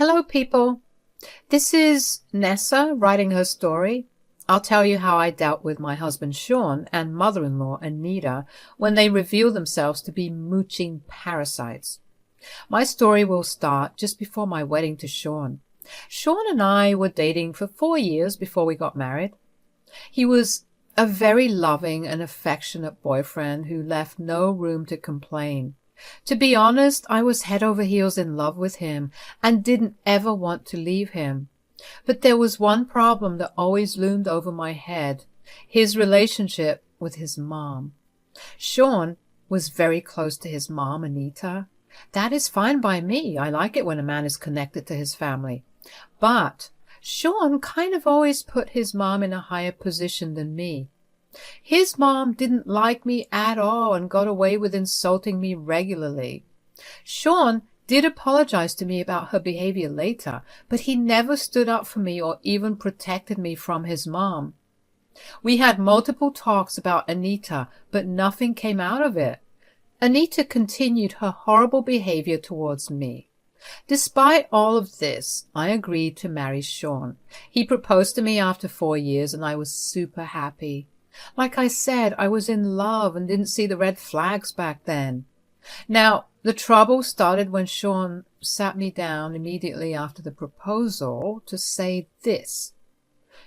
Hello, people. This is Nessa writing her story. I'll tell you how I dealt with my husband Sean and mother-in-law Anita when they revealed themselves to be mooching parasites. My story will start just before my wedding to Sean. Sean and I were dating for 4 years before we got married. He was a very loving and affectionate boyfriend who left no room to complain. To be honest, I was head over heels in love with him and didn't ever want to leave him. But there was one problem that always loomed over my head: his relationship with his mom. Sean was very close to his mom, Anita. That is fine by me. I like it when a man is connected to his family. But Sean kind of always put his mom in a higher position than me. His mom didn't like me at all and got away with insulting me regularly. Sean did apologize to me about her behavior later, but he never stood up for me or even protected me from his mom. We had multiple talks about Anita, but nothing came out of it. Anita continued her horrible behavior towards me. Despite all of this, I agreed to marry Sean. He proposed to me after 4 years, and I was super happy. Like I said, I was in love and didn't see the red flags back then. Now, the trouble started when Sean sat me down immediately after the proposal to say this: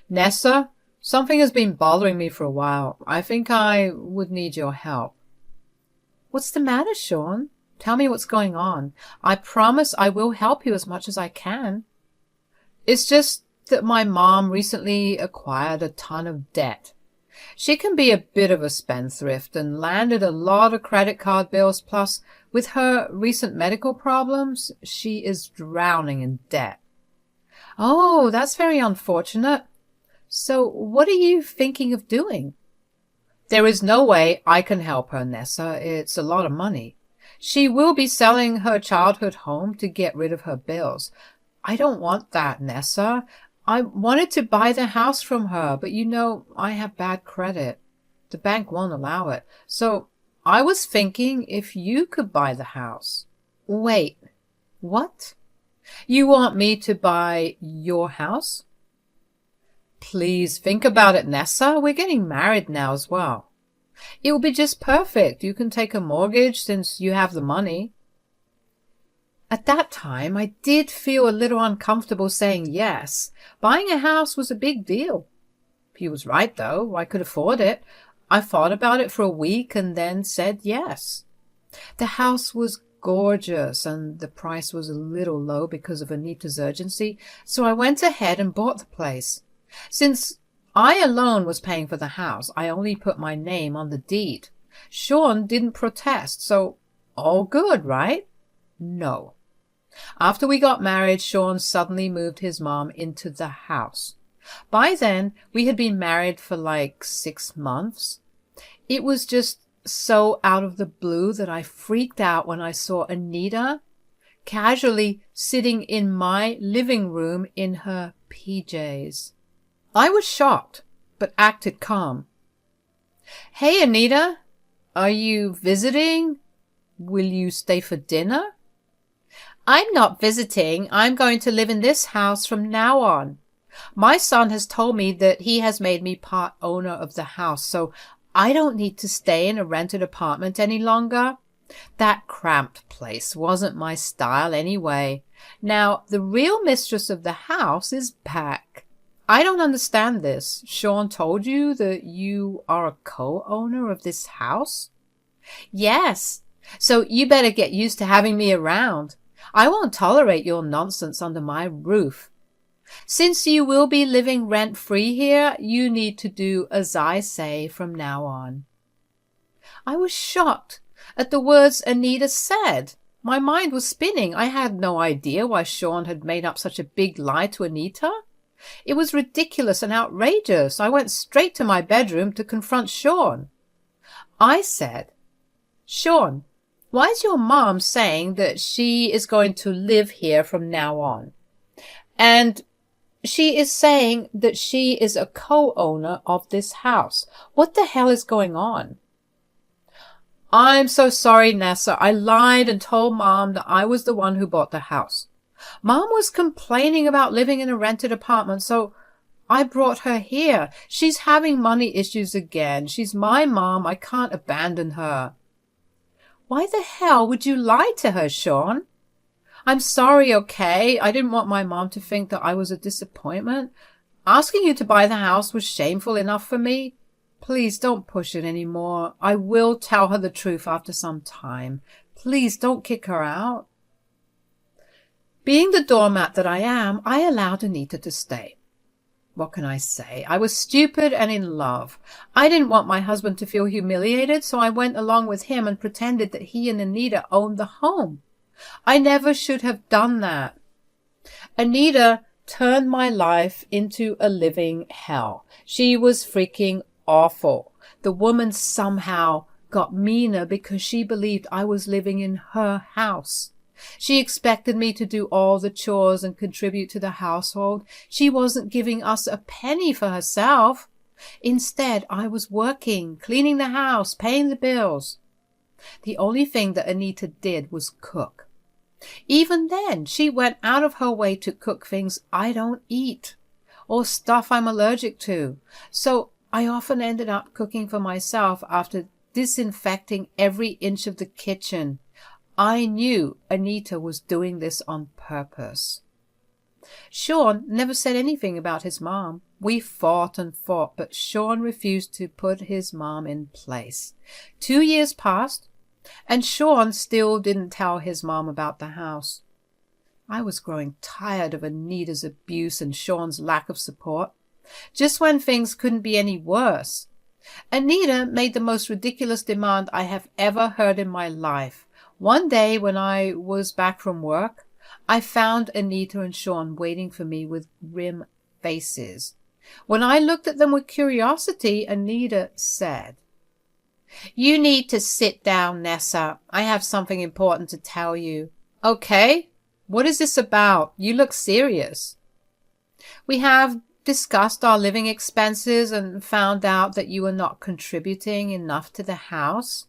"Nessa, something has been bothering me for a while. I think I would need your help." "What's the matter, Sean? Tell me what's going on. I promise I will help you as much as I can." "It's just that my mom recently acquired a ton of debt. She can be a bit of a spendthrift and landed a lot of credit card bills, plus with her recent medical problems, she is drowning in debt." "Oh, that's very unfortunate. So what are you thinking of doing?" "There is no way I can help her, Nessa. It's a lot of money. She will be selling her childhood home to get rid of her bills. I don't want that, Nessa. I wanted to buy the house from her, but I have bad credit. The bank won't allow it. So I was thinking if you could buy the house." "Wait, what? You want me to buy your house?" "Please think about it, Nessa. We're getting married now as well. It will be just perfect. You can take a mortgage since you have the money." At that time, I did feel a little uncomfortable saying yes. Buying a house was a big deal. He was right, though. I could afford it. I thought about it for a week and then said yes. The house was gorgeous, and the price was a little low because of Anita's urgency, so I went ahead and bought the place. Since I alone was paying for the house, I only put my name on the deed. Sean didn't protest, so all good, right? No. After we got married, Sean suddenly moved his mom into the house. By then, we had been married for like 6 months. It was just so out of the blue that I freaked out when I saw Anita casually sitting in my living room in her PJs. I was shocked, but acted calm. "Hey, Anita, are you visiting? Will you stay for dinner?" "I'm not visiting. I'm going to live in this house from now on. My son has told me that he has made me part owner of the house, so I don't need to stay in a rented apartment any longer. That cramped place wasn't my style anyway. Now, the real mistress of the house is back. I don't understand this. Sean told you that you are a co-owner of this house?" "Yes. So you better get used to having me around. I won't tolerate your nonsense under my roof. Since you will be living rent-free here, you need to do as I say from now on." I was shocked at the words Anita said. My mind was spinning. I had no idea why Sean had made up such a big lie to Anita. It was ridiculous and outrageous. I went straight to my bedroom to confront Sean. I said, "Sean, why is your mom saying that she is going to live here from now on? And she is saying that she is a co-owner of this house. What the hell is going on?" "I'm so sorry, Nessa. I lied and told Mom that I was the one who bought the house. Mom was complaining about living in a rented apartment, so I brought her here. She's having money issues again. She's my mom. I can't abandon her. Why the hell would you lie to her, Sean? I'm sorry, okay? I didn't want my mom to think that I was a disappointment. Asking you to buy the house was shameful enough for me. Please don't push it anymore. I will tell her the truth after some time. Please don't kick her out. Being the doormat that I am, I allowed Anita to stay. What can I say? I was stupid and in love. I didn't want my husband to feel humiliated, so I went along with him and pretended that he and Anita owned the home. I never should have done that. Anita turned my life into a living hell. She was freaking awful. The woman somehow got meaner because she believed I was living in her house. She expected me to do all the chores and contribute to the household. She wasn't giving us a penny for herself. Instead, I was working, cleaning the house, paying the bills. The only thing that Anita did was cook. Even then, she went out of her way to cook things I don't eat or stuff I'm allergic to. So I often ended up cooking for myself after disinfecting every inch of the kitchen. I knew Anita was doing this on purpose. Sean never said anything about his mom. We fought and fought, but Sean refused to put his mom in place. 2 years passed, and Sean still didn't tell his mom about the house. I was growing tired of Anita's abuse and Sean's lack of support. Just when things couldn't be any worse, Anita made the most ridiculous demand I have ever heard in my life. One day when I was back from work, I found Anita and Sean waiting for me with grim faces. When I looked at them with curiosity, Anita said, "You need to sit down, Nessa. I have something important to tell you." "Okay, what is this about? You look serious." "We have discussed our living expenses and found out that you are not contributing enough to the house."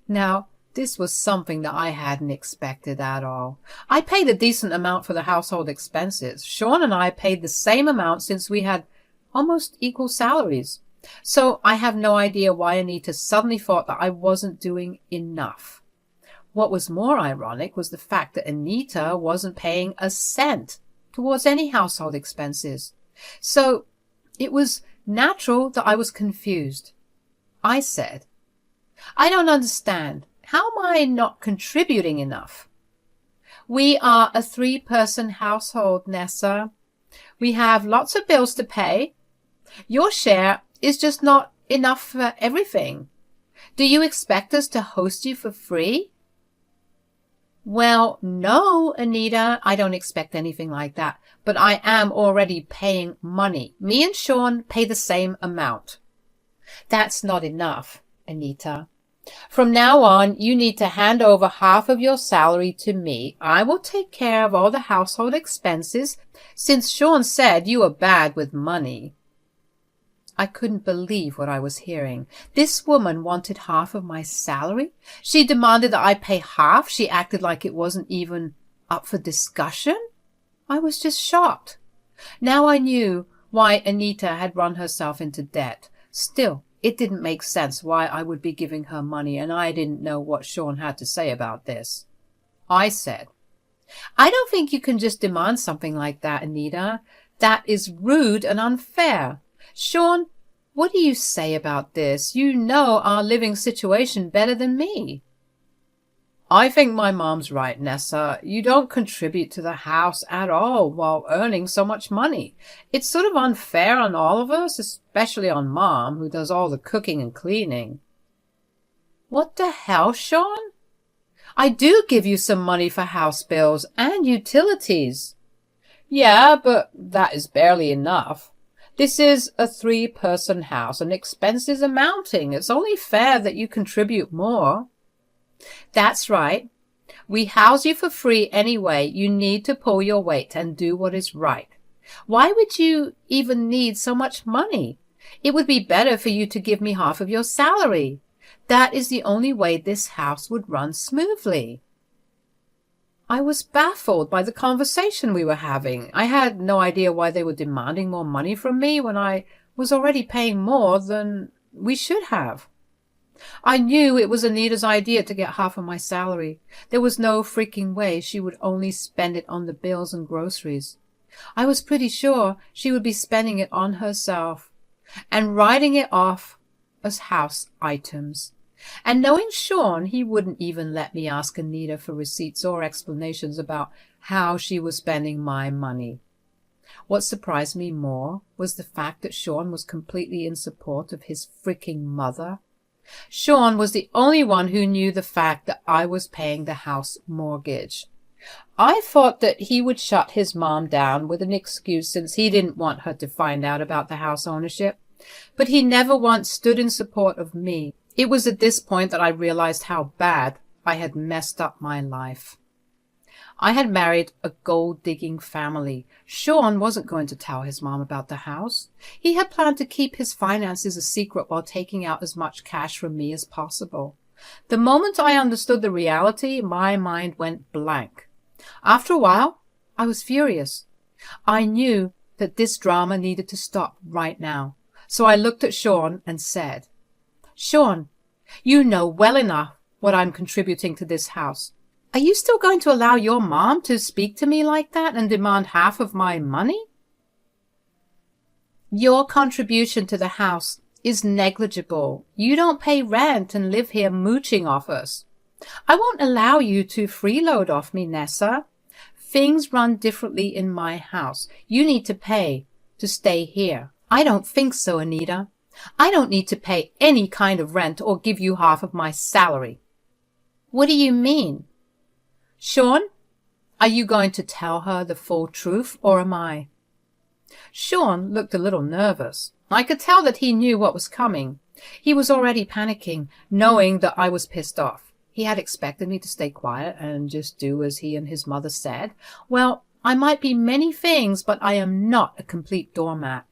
Now, this was something that I hadn't expected at all. I paid a decent amount for the household expenses. Sean and I paid the same amount since we had almost equal salaries. So I have no idea why Anita suddenly thought that I wasn't doing enough. What was more ironic was the fact that Anita wasn't paying a cent towards any household expenses. So it was natural that I was confused. I said, "I don't understand. How am I not contributing enough?" "We are a 3-person household, Nessa. We have lots of bills to pay. Your share is just not enough for everything. Do you expect us to host you for free?" "Well, no, Anita, I don't expect anything like that, but I am already paying money. Me and Sean pay the same amount." "That's not enough, Anita. From now on, you need to hand over half of your salary to me. I will take care of all the household expenses, since Sean said you were bad with money." I couldn't believe what I was hearing. This woman wanted half of my salary. She demanded that I pay half. She acted like it wasn't even up for discussion. I was just shocked. Now I knew why Anita had run herself into debt. Still, it didn't make sense why I would be giving her money, and I didn't know what Sean had to say about this. I said, "I don't think you can just demand something like that, Anita. That is rude and unfair. Sean, what do you say about this? You know our living situation better than me." "I think my mom's right, Nessa. You don't contribute to the house at all while earning so much money. It's sort of unfair on all of us, especially on Mom, who does all the cooking and cleaning." "What the hell, Sean? I do give you some money for house bills and utilities." "Yeah, but that is barely enough. This is a 3-person house and expenses are mounting. It's only fair that you contribute more." "That's right. We house you for free anyway. You need to pull your weight and do what is right. Why would you even need so much money? It would be better for you to give me half of your salary. That is the only way this house would run smoothly." I was baffled by the conversation we were having. I had no idea why they were demanding more money from me when I was already paying more than we should have. I knew it was Anita's idea to get half of my salary. There was no freaking way she would only spend it on the bills and groceries. I was pretty sure she would be spending it on herself and writing it off as house items. And knowing Sean, he wouldn't even let me ask Anita for receipts or explanations about how she was spending my money. What surprised me more was the fact that Sean was completely in support of his freaking mother. Sean was the only one who knew the fact that I was paying the house mortgage. I thought that he would shut his mom down with an excuse since he didn't want her to find out about the house ownership, but he never once stood in support of me. It was at this point that I realized how bad I had messed up my life. I had married a gold-digging family. Sean wasn't going to tell his mom about the house. He had planned to keep his finances a secret while taking out as much cash from me as possible. The moment I understood the reality, my mind went blank. After a while, I was furious. I knew that this drama needed to stop right now. So I looked at Sean and said, "Sean, you know well enough what I'm contributing to this house. Are you still going to allow your mom to speak to me like that and demand half of my money? Your contribution to the house is negligible. You don't pay rent and live here mooching off us. I won't allow you to freeload off me, Nessa. Things run differently in my house. You need to pay to stay here." "I don't think so, Anita. I don't need to pay any kind of rent or give you half of my salary." "What do you mean?" "Sean, are you going to tell her the full truth, or am I?" Sean looked a little nervous. I could tell that he knew what was coming. He was already panicking, knowing that I was pissed off. He had expected me to stay quiet and just do as he and his mother said. Well, I might be many things, but I am not a complete doormat.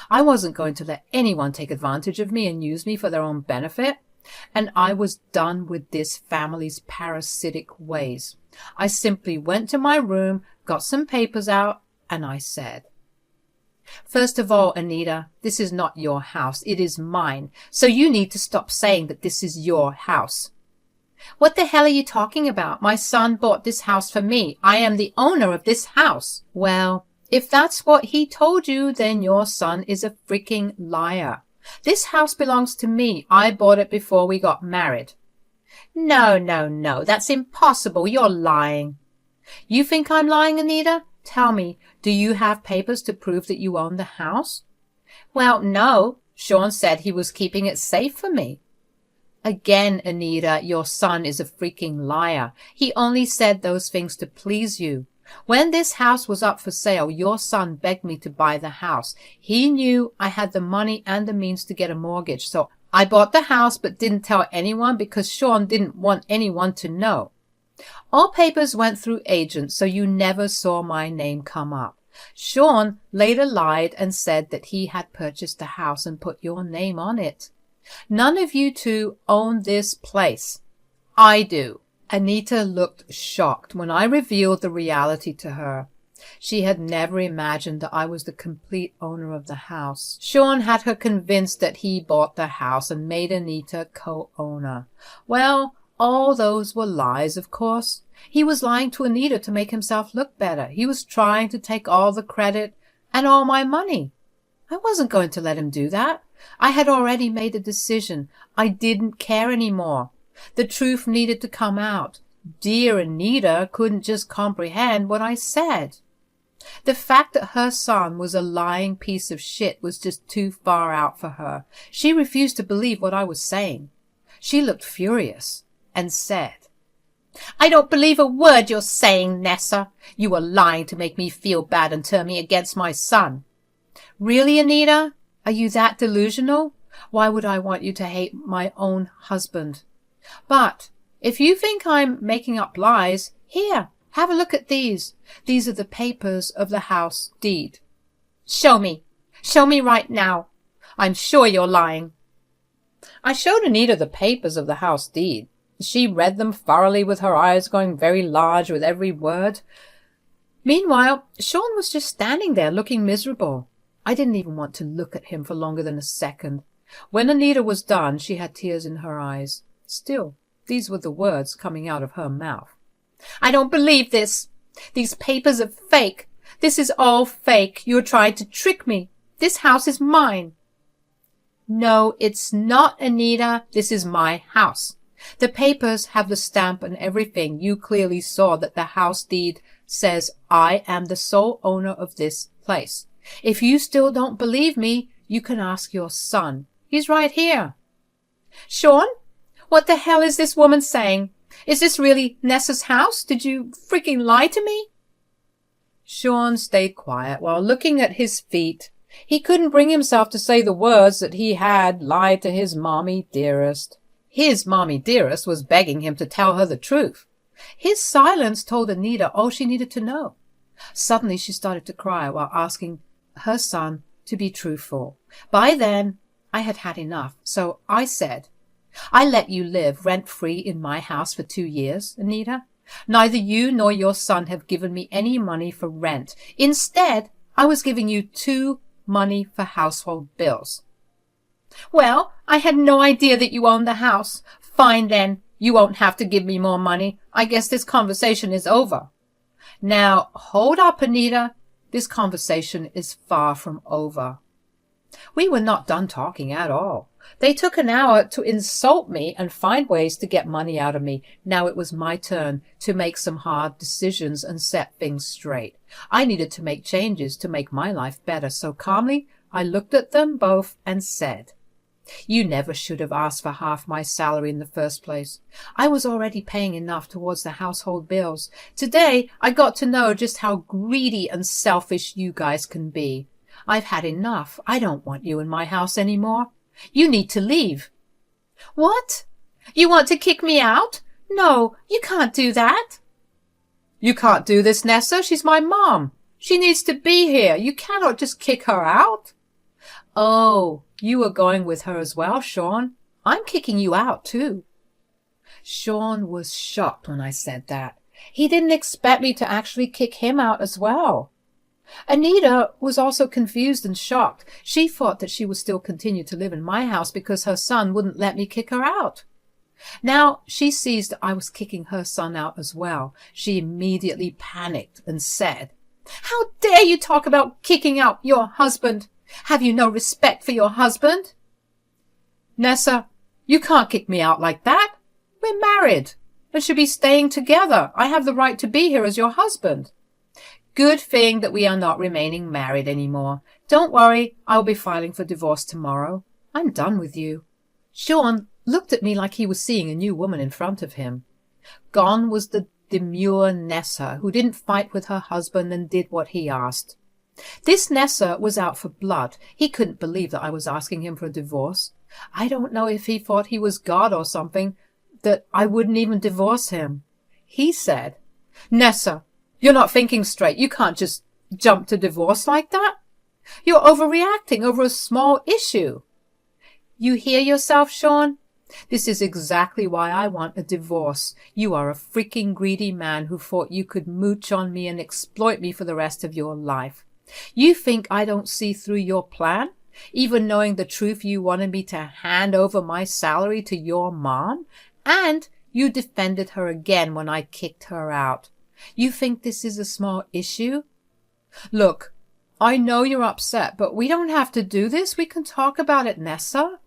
I wasn't going to let anyone take advantage of me and use me for their own benefit. And I was done with this family's parasitic ways. I simply went to my room, got some papers out, and I said, "First of all, Anita, this is not your house. It is mine. So you need to stop saying that this is your house." "What the hell are you talking about? My son bought this house for me. I am the owner of this house." "Well, if that's what he told you, then your son is a freaking liar. This house belongs to me. I bought it before we got married." No, that's impossible. You're lying." "You think I'm lying, Anita? Tell me, do you have papers to prove that you own the house?" "Well, no. Sean said he was keeping it safe for me." "Again, Anita, your son is a freaking liar. He only said those things to please you. When this house was up for sale, your son begged me to buy the house. He knew I had the money and the means to get a mortgage, so I bought the house but didn't tell anyone because Sean didn't want anyone to know. All papers went through agents, so you never saw my name come up. Sean later lied and said that he had purchased the house and put your name on it. None of you two own this place. I do." Anita looked shocked when I revealed the reality to her. She had never imagined that I was the complete owner of the house. Sean had her convinced that he bought the house and made Anita co-owner. Well, all those were lies, of course. He was lying to Anita to make himself look better. He was trying to take all the credit and all my money. I wasn't going to let him do that. I had already made a decision. I didn't care anymore. The truth needed to come out. Dear Anita couldn't just comprehend what I said. The fact that her son was a lying piece of shit was just too far out for her. She refused to believe what I was saying. She looked furious and said, "I don't believe a word you're saying, Nessa. You were lying to make me feel bad and turn me against my son." "Really, Anita? Are you that delusional? Why would I want you to hate my own husband? But if you think I'm making up lies, here, have a look at these. These are the papers of the house deed." "Show me. Show me right now. I'm sure you're lying." I showed Anita the papers of the house deed. She read them thoroughly with her eyes going very large with every word. Meanwhile, Sean was just standing there looking miserable. I didn't even want to look at him for longer than a second. When Anita was done, she had tears in her eyes. Still, these were the words coming out of her mouth. "I don't believe this. These papers are fake. This is all fake. You're trying to trick me. This house is mine." "No, it's not, Anita. This is my house. The papers have the stamp and everything. You clearly saw that the house deed says I am the sole owner of this place. If you still don't believe me, you can ask your son. He's right here." "Sean, what the hell is this woman saying? Is this really Nessa's house? Did you freaking lie to me?" Sean stayed quiet while looking at his feet. He couldn't bring himself to say the words that he had lied to his mommy dearest. His mommy dearest was begging him to tell her the truth. His silence told Anita all she needed to know. Suddenly she started to cry while asking her son to be truthful. By then, I had had enough, so I said, "I let you live rent-free in my house for 2 years, Anita. Neither you nor your son have given me any money for rent. Instead, I was giving you 2 money for household bills." "Well, I had no idea that you owned the house. Fine then, you won't have to give me more money. I guess this conversation is over." "Now, hold up, Anita. This conversation is far from over." We were not done talking at all. They took an hour to insult me and find ways to get money out of me. Now it was my turn to make some hard decisions and set things straight. I needed to make changes to make my life better, so calmly I looked at them both and said, "You never should have asked for half my salary in the first place. I was already paying enough towards the household bills. Today I got to know just how greedy and selfish you guys can be. I've had enough. I don't want you in my house anymore. You need to leave." "What? You want to kick me out? No, you can't do that." "You can't do this, Nessa. She's my mom. She needs to be here. You cannot just kick her out." "Oh, you are going with her as well, Sean. I'm kicking you out too." Sean was shocked when I said that. He didn't expect me to actually kick him out as well. Anita was also confused and shocked. She thought that she would still continue to live in my house because her son wouldn't let me kick her out. Now she sees that I was kicking her son out as well. She immediately panicked and said, "How dare you talk about kicking out your husband? Have you no respect for your husband?" "Nessa, you can't kick me out like that. We're married and should be staying together. I have the right to be here as your husband." "Good thing that we are not remaining married anymore. Don't worry, I'll be filing for divorce tomorrow. I'm done with you." Sean looked at me like he was seeing a new woman in front of him. Gone was the demure Nessa who didn't fight with her husband and did what he asked. This Nessa was out for blood. He couldn't believe that I was asking him for a divorce. I don't know if he thought he was God or something, that I wouldn't even divorce him. He said, "Nessa, you're not thinking straight. You can't just jump to divorce like that. You're overreacting over a small issue." "You hear yourself, Sean? This is exactly why I want a divorce. You are a freaking greedy man who thought you could mooch on me and exploit me for the rest of your life. You think I don't see through your plan? Even knowing the truth, you wanted me to hand over my salary to your mom? And you defended her again when I kicked her out. You think this is a small issue? Look, I know you're upset, but we don't have to do this. We can talk about it, Nessa."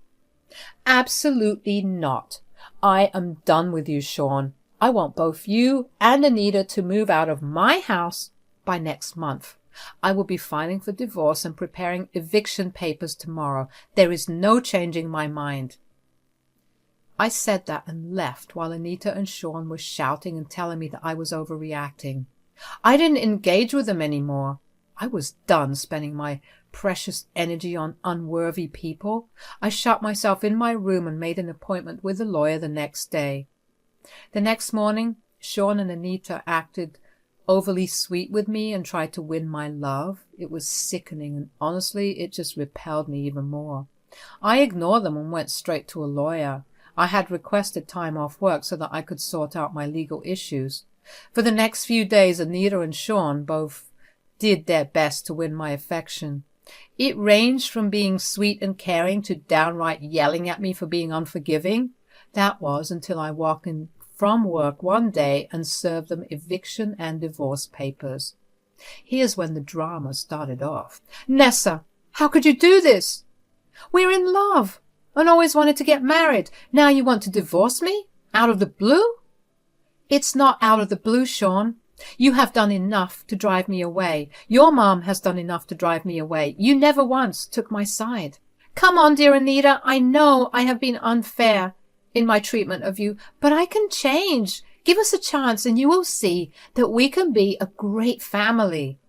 "Absolutely not. I am done with you, Sean. I want both you and Anita to move out of my house by next month. I will be filing for divorce and preparing eviction papers tomorrow. There is no changing my mind." I said that and left while Anita and Sean were shouting and telling me that I was overreacting. I didn't engage with them anymore. I was done spending my precious energy on unworthy people. I shut myself in my room and made an appointment with a lawyer the next day. The next morning, Sean and Anita acted overly sweet with me and tried to win my love. It was sickening, and honestly, it just repelled me even more. I ignored them and went straight to a lawyer. I had requested time off work so that I could sort out my legal issues. For the next few days, Anita and Sean both did their best to win my affection. It ranged from being sweet and caring to downright yelling at me for being unforgiving. That was until I walked in from work one day and served them eviction and divorce papers. Here's when the drama started off. "Nessa, how could you do this? We're in love and always wanted to get married. Now you want to divorce me? Out of the blue?" "It's not out of the blue, Sean. You have done enough to drive me away. Your mom has done enough to drive me away. You never once took my side." "Come on, dear Anita. I know I have been unfair in my treatment of you, but I can change. Give us a chance and you will see that we can be a great family."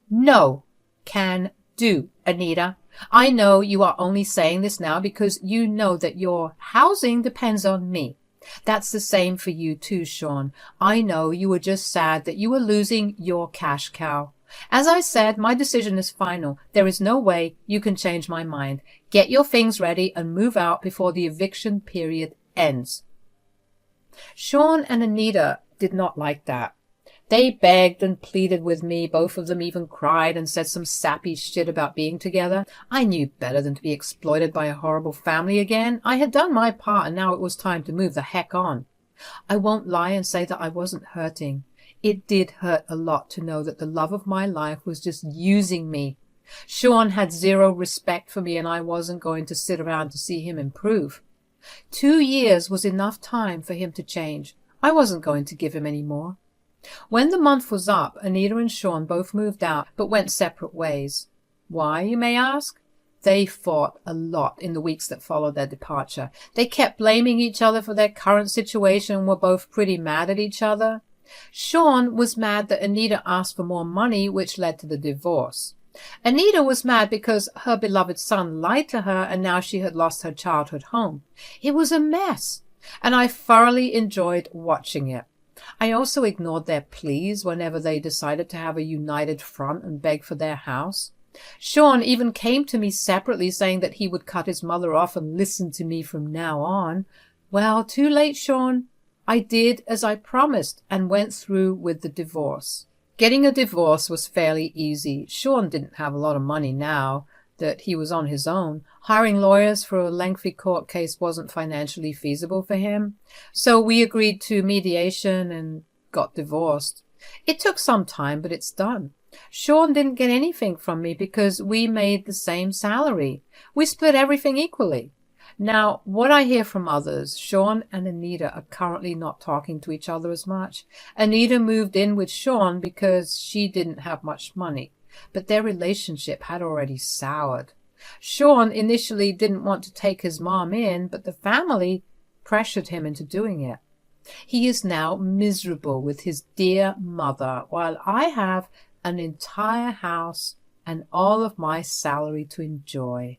"No, can do, Anita. I know you are only saying this now because you know that your housing depends on me. That's the same for you too, Sean. I know you were just sad that you were losing your cash cow. As I said, my decision is final. There is no way you can change my mind. Get your things ready and move out before the eviction period ends." Sean and Anita did not like that. They begged and pleaded with me. Both of them even cried and said some sappy shit about being together. I knew better than to be exploited by a horrible family again. I had done my part and now it was time to move the heck on. I won't lie and say that I wasn't hurting. It did hurt a lot to know that the love of my life was just using me. Sean had zero respect for me and I wasn't going to sit around to see him improve. 2 years was enough time for him to change. I wasn't going to give him any more. When the month was up, Anita and Sean both moved out, but went separate ways. Why, you may ask? They fought a lot in the weeks that followed their departure. They kept blaming each other for their current situation and were both pretty mad at each other. Sean was mad that Anita asked for more money, which led to the divorce. Anita was mad because her beloved son lied to her and now she had lost her childhood home. It was a mess, and I thoroughly enjoyed watching it. I also ignored their pleas whenever they decided to have a united front and beg for their house. Sean even came to me separately saying that he would cut his mother off and listen to me from now on. Well, too late, Sean. I did as I promised and went through with the divorce. Getting a divorce was fairly easy. Sean didn't have a lot of money now that he was on his own. Hiring lawyers for a lengthy court case wasn't financially feasible for him. So we agreed to mediation and got divorced. It took some time, but it's done. Sean didn't get anything from me because we made the same salary. We split everything equally. Now, what I hear from others, Sean and Anita are currently not talking to each other as much. Anita moved in with Sean because she didn't have much money, but their relationship had already soured. Sean initially didn't want to take his mom in, but the family pressured him into doing it. He is now miserable with his dear mother, while I have an entire house and all of my salary to enjoy.